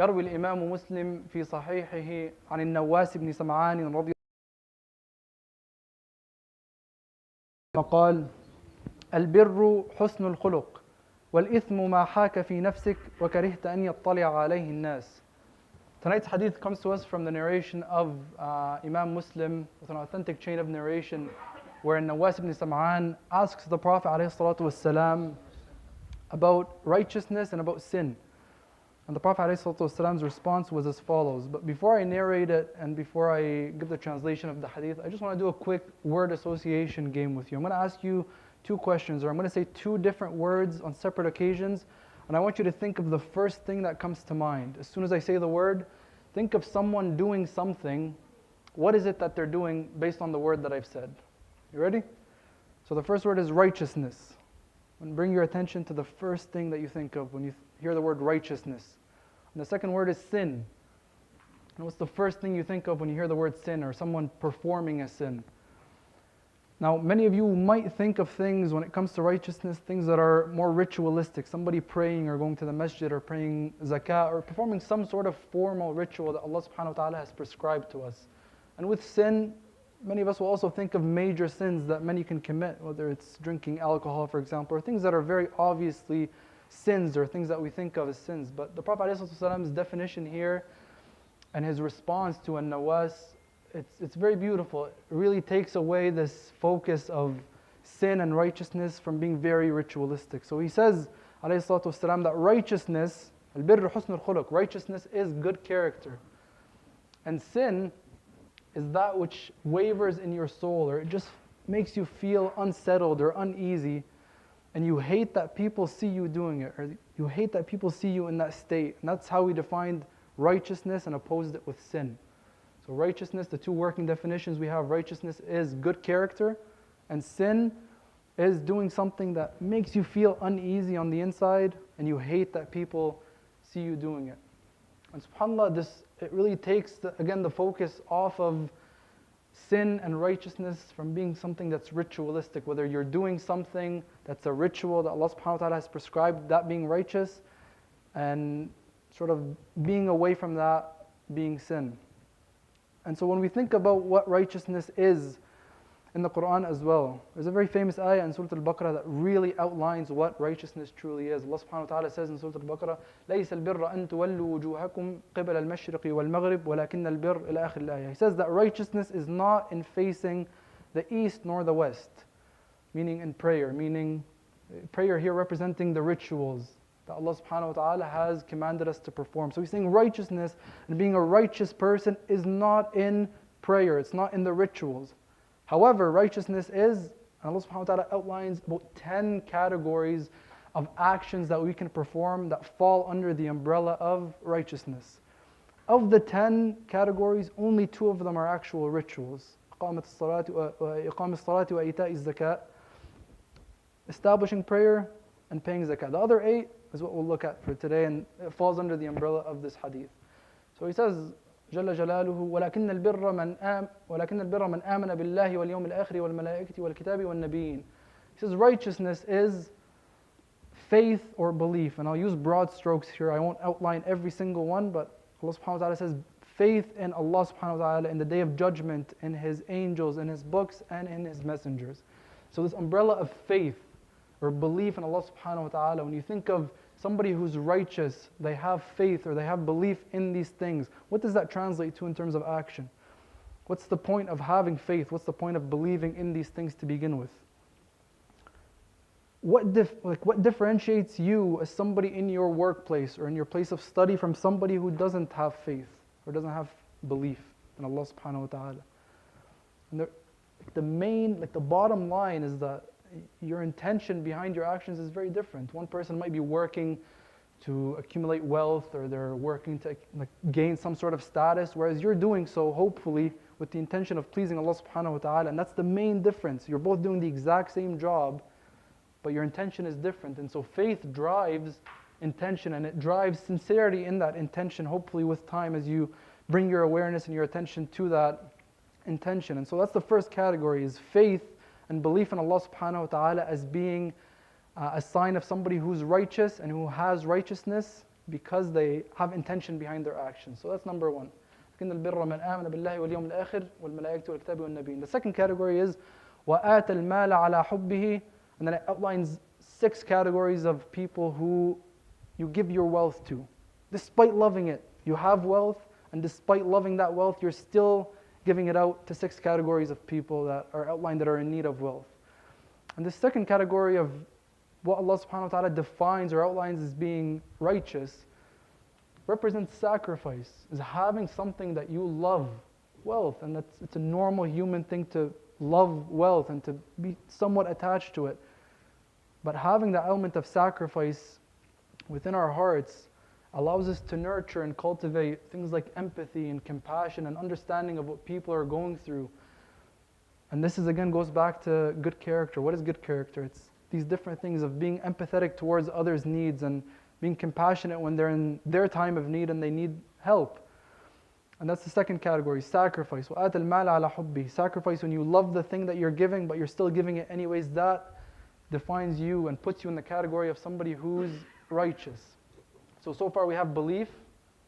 يروي الإمام مسلم في صحيحه عن النواس بن سمعان رضي الله عنه قال: البر حسن الخلق والإثم ما حاك في نفسك وكرهت أن يطلع عليه الناس. Tonight's hadith comes to us from the narration of Imam Muslim with an authentic chain of narration where Nawas ibn Sam'an asks the Prophet ﷺ about righteousness and about sin. And the Prophet ﷺ's response was as follows. But before I narrate it and before I give the translation of the hadith, I just want to do a quick word association game with you. I'm going to ask you two questions, or I'm going to say two different words on separate occasions, and I want you to think of the first thing that comes to mind. As soon as I say the word, think of someone doing something. What is it that they're doing based on the word that I've said? You ready? So the first word is righteousness. And bring your attention to the first thing that you think of when you hear the word righteousness. And the second word is sin. And what's the first thing you think of when you hear the word sin or someone performing a sin? Now, many of you might think of things when it comes to righteousness, things that are more ritualistic, somebody praying or going to the masjid or praying zakah or performing some sort of formal ritual that Allah subhanahu wa ta'ala has prescribed to us. And with sin, many of us will also think of major sins that many can commit, whether it's drinking alcohol, for example, or things that are very obviously sins or things that we think of as sins. But the Prophet ﷺ's definition here and his response to an-Nawas, it's very beautiful. It really takes away this focus of sin and righteousness from being very ritualistic. So he says, ﷺ, that righteousness, al-birr husn al-khuluq, righteousness is good character. And sin is that which wavers in your soul, or it just makes you feel unsettled or uneasy, and you hate that people see you doing it, or you hate that people see you in that state. And that's how we defined righteousness and opposed it with sin. So righteousness, the two working definitions we have, righteousness is good character, and sin is doing something that makes you feel uneasy on the inside, and you hate that people see you doing it. And subhanAllah, it really takes, again, the focus off of sin and righteousness from being something that's ritualistic, whether you're doing something that's a ritual that Allah subhanahu wa ta'ala has prescribed, that being righteous, and sort of being away from that being sin. And so when we think about what righteousness is in the Quran as well, there's a very famous ayah in Surah Al-Baqarah that really outlines what righteousness truly is. Allah subhanahu wa ta'ala says in Surah Al-Baqarah, لَيْسَ الْبِرَّ أَن تُوَلُّوا وُجُوهَكُمْ قِبَلَ الْمَشْرِقِ وَالْمَغْرِبِ وَلَكِنَّ الْبِرَّ إِلَى آخِرِ الْآيَةِ. He says that righteousness is not in facing the east nor the west, meaning in prayer, meaning prayer here representing the rituals that Allah subhanahu wa ta'ala has commanded us to perform. So he's saying righteousness and being a righteous person is not in prayer, it's not in the rituals. However, righteousness is, and Allah subhanahu wa ta'ala outlines about 10 categories of actions that we can perform that fall under the umbrella of righteousness. Of the 10 categories, only 2 of them are actual rituals. إقامة الصلاة وإيتاء الزكاة, establishing prayer and paying zakah. The other 8 is what we'll look at for today, and it falls under the umbrella of this hadith. So he says, جل جلاله ولكن البر من آمن بالله واليوم الآخر والملائكة والكتاب والنبيين. He says righteousness is faith or belief, and I'll use broad strokes here. I won't outline every single one, but Allah subhanahu wa ta'ala says faith in Allah subhanahu wa ta'ala in the day of judgment, in His angels, in His books, and in His messengers. So this umbrella of faith or belief in Allah subhanahu wa ta'ala, when you think of somebody who's righteous, they have faith or they have belief in these things, what does that translate to in terms of action? What's the point of having faith? What's the point of believing in these things to begin with? What differentiates you as somebody in your workplace or in your place of study from somebody who doesn't have faith or doesn't have belief in Allah subhanahu wa ta'ala? And the bottom line is that your intention behind your actions is very different. One person might be working to accumulate wealth, or they're working to gain some sort of status, whereas you're doing so hopefully with the intention of pleasing Allah subhanahu wa ta'ala, and that's the main difference. You're both doing the exact same job, but your intention is different. And so faith drives intention, and it drives sincerity in that intention, hopefully with time as you bring your awareness and your attention to that intention. And so that's the first category, is faith and belief in Allah subhanahu wa ta'ala as being a sign of somebody who's righteous and who has righteousness, because they have intention behind their actions. So that's number one. The second category is وَآتَ الْمَالَ عَلَى حُبِّهِ, and then it outlines 6 categories of people who you give your wealth to. Despite loving it, you have wealth, and despite loving that wealth, you're still giving it out to 6 categories of people that are outlined that are in need of wealth. And the second category of what Allah subhanahu wa ta'ala defines or outlines as being righteous represents sacrifice, is having something that you love, wealth, and it's a normal human thing to love wealth and to be somewhat attached to it. But having the element of sacrifice within our hearts allows us to nurture and cultivate things like empathy and compassion and understanding of what people are going through. And this is again goes back to good character. What is good character? It's these different things of being empathetic towards others' needs and being compassionate when they're in their time of need and they need help. And that's the second category, sacrifice. وَآتَ الْمَالَ عَلَى حُبِّهِ. Sacrifice when you love the thing that you're giving, but you're still giving it anyways. That defines you and puts you in the category of somebody who's righteous. So far we have belief,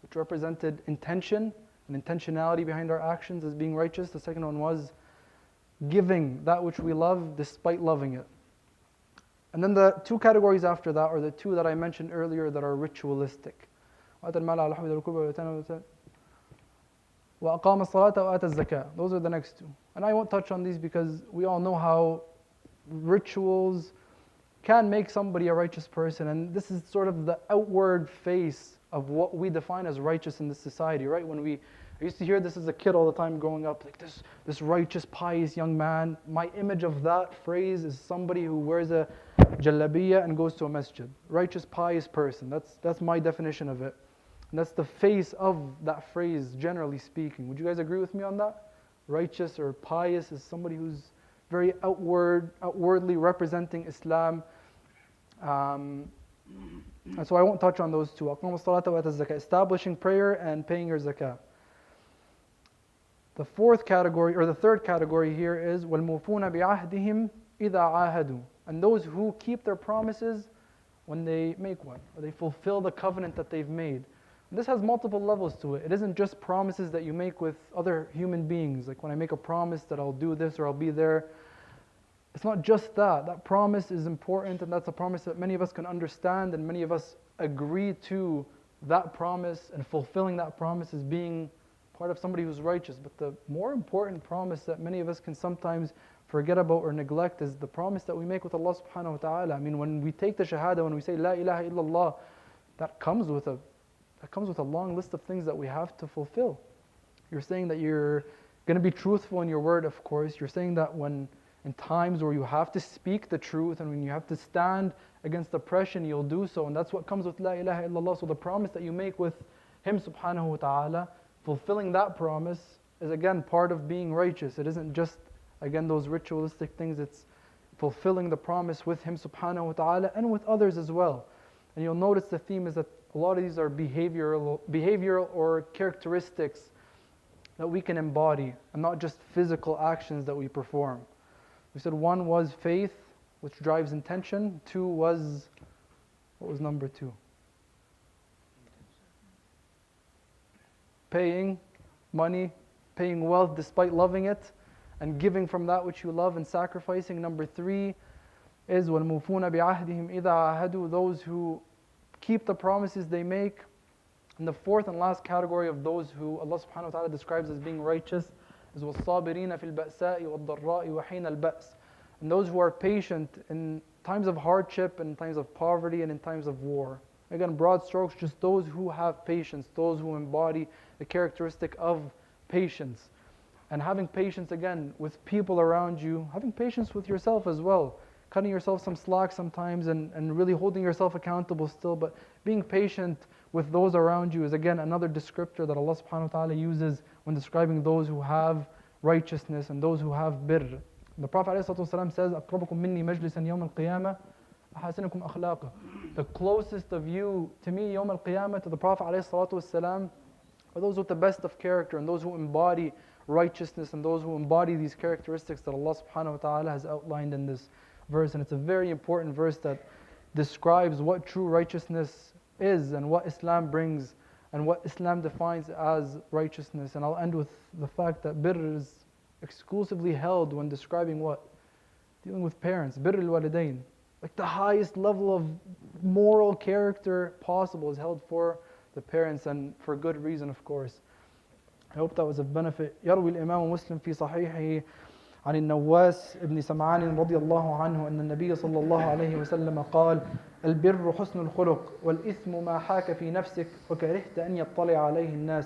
which represented intention and intentionality behind our actions as being righteous. The second one was giving that which we love despite loving it. And then the 2 categories after that are the 2 that I mentioned earlier that are ritualistic. وَآتَ الْمَالَ عَلَى حُبِّهِ وَأَقَامَ الصَّلَاةَ وَآتَ الزَّكَاةَ. Those are the next 2. And I won't touch on these because we all know how rituals can make somebody a righteous person. And this is sort of the outward face of what we define as righteous in this society, right? I used to hear this as a kid all the time growing up, like this righteous, pious young man. My image of that phrase is somebody who wears a jalabiya and goes to a masjid. Righteous, pious person. That's my definition of it. And that's the face of that phrase, generally speaking. Would you guys agree with me on that? Righteous or pious is somebody who's very outwardly representing Islam. And so I won't touch on those 2. أَقَامَ الصَّلَاةَ وَآتَ الزَّكَاةَ. Establishing prayer and paying your zakah. The 4th category, or the 3rd category here is وَالْمُوفُونَ بِعَهْدِهِمْ إِذَا عَاهَدُوا. And those who keep their promises when they make one, or they fulfill the covenant that they've made. And this has multiple levels to it. It isn't just promises that you make with other human beings, like when I make a promise that I'll do this or I'll be there. It's not just that. That promise is important, and that's a promise that many of us can understand, and many of us agree to that promise, and fulfilling that promise is being part of somebody who's righteous. But the more important promise that many of us can sometimes forget about or neglect is the promise that we make with Allah subhanahu wa ta'ala. I mean, when we take the shahada, when we say La ilaha illallah, that comes with a long list of things that we have to fulfill. You're saying that you're going to be truthful in your word, of course. You're saying that when in times where you have to speak the truth and when you have to stand against oppression, you'll do so. And that's what comes with La ilaha illallah. So the promise that you make with Him subhanahu wa ta'ala, fulfilling that promise is again part of being righteous. It isn't just, again, those ritualistic things. It's fulfilling the promise with Him subhanahu wa ta'ala and with others as well. And you'll notice the theme is that a lot of these are behavioral or characteristics that we can embody and not just physical actions that we perform. We said 1 was faith, which drives intention. 2 was, what was number 2? Paying money, paying wealth despite loving it, and giving from that which you love and sacrificing. Number 3 is وَالْمُوفُونَ بِعَهْدِهِمْ إِذَا عَاهَدُوا, those who keep the promises they make. And the 4th and last category of those who Allah subhanahu wa ta'ala describes as being righteous is وَالصَّابِرِينَ فِي الْبَأْسَاءِ وَالضَّرَّاءِ وَحِينَ الْبَأْسِ. And those who are patient in times of hardship, in times of poverty, and in times of war. Again, broad strokes, just those who have patience, those who embody the characteristic of patience. And having patience, again, with people around you, having patience with yourself as well. Cutting yourself some slack sometimes and really holding yourself accountable still. But being patient with those around you is, again, another descriptor that Allah subhanahu wa ta'ala uses when describing those who have righteousness and those who have birr. The Prophet ﷺ says, أَقْرَبُكُم مِّنِّي مَجْلِسًا يَوْمَ الْقِيَامَةِ أَحَسِنُكُمْ أَخْلَاقًا. The closest of you to me, يوم القيامة, to the Prophet ﷺ, are those with the best of character and those who embody righteousness and those who embody these characteristics that Allah subhanahu wa ta'ala has outlined in this verse. And it's a very important verse that describes what true righteousness is and what Islam brings and what Islam defines as righteousness. And I'll end with the fact that birr is exclusively held when describing what? Dealing with parents. Birr al-walidain. Like the highest level of moral character possible is held for the parents, and for good reason, of course. I hope that was of benefit. يروي الإمام مسلم في صحيحه عن النواس بن سمعان رضي الله عنه أن النبي صلى الله عليه وسلم قال: البر حسن الخلق والإثم ما حاك في نفسك وكرهت أن يطلع عليه الناس.